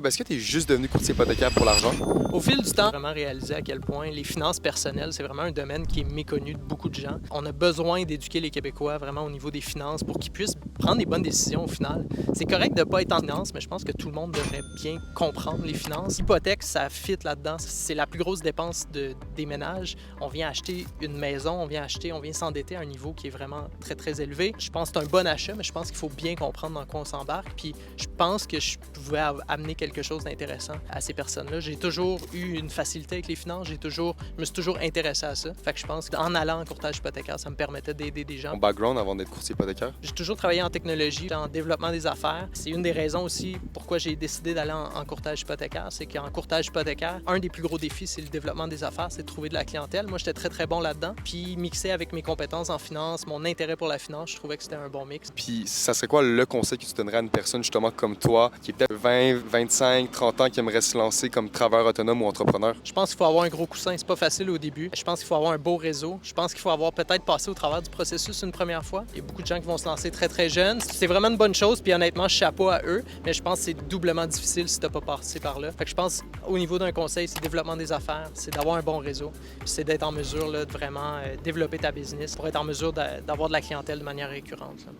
est-ce que tu es juste devenu courtier hypothécaire pour l'argent? Au fil du temps, j'ai vraiment réalisé à quel point les finances personnelles, c'est vraiment un domaine qui est méconnu de beaucoup de gens. On a besoin d'éduquer les Québécois vraiment au niveau des finances pour qu'ils puissent prendre des bonnes décisions au final. C'est correct de ne pas être en finance, mais je pense que tout le monde devrait bien comprendre les finances. L'hypothèque, ça fit là-dedans. C'est la plus grosse dépense des ménages. On vient acheter une maison, on vient s'endetter à un niveau qui est vraiment très, très élevé. Je pense que c'est un bon achat, mais je pense qu'il faut bien comprendre dans quoi on s'embarque. Puis je pense que je pouvais amener quelque chose d'intéressant à ces personnes-là. J'ai toujours eu une facilité avec les finances, je me suis toujours intéressé à ça. Fait que je pense qu'en allant en courtage hypothécaire, ça me permettait d'aider des gens. Ton background avant d'être courtier hypothécaire? J'ai toujours travaillé en technologie, en développement des affaires. C'est une des raisons aussi pourquoi j'ai décidé d'aller en courtage hypothécaire. C'est qu'en courtage hypothécaire, un des plus gros défis, c'est le développement des affaires, c'est de trouver de la clientèle. Moi, j'étais très, très bon là-dedans. Puis, mixé avec mes compétences en finance, mon intérêt pour la finance, je trouvais que c'était un bon mix. Puis, ça serait quoi le conseil que tu donnerais à une personne justement comme toi, qui est peut-être 20, 25, 30 ans, qui aimerait se lancer comme travailleur autonome ou entrepreneur? Je pense qu'il faut avoir un gros coussin. C'est pas facile au début. Je pense qu'il faut avoir un beau réseau. Je pense qu'il faut avoir peut-être passé au travers du processus une première fois. Il y a beaucoup de gens qui vont se lancer très, très jeunes. C'est vraiment une bonne chose. Puis honnêtement, chapeau à eux. Mais je pense que c'est doublement difficile si t'as pas passé par là. Fait que je pense, au niveau d'un conseil, c'est le développement des affaires, c'est d'avoir un bon réseau. Puis c'est d'être en mesure là, de vraiment développer ta business pour être en mesure d'avoir de la clientèle de manière récurrente, là.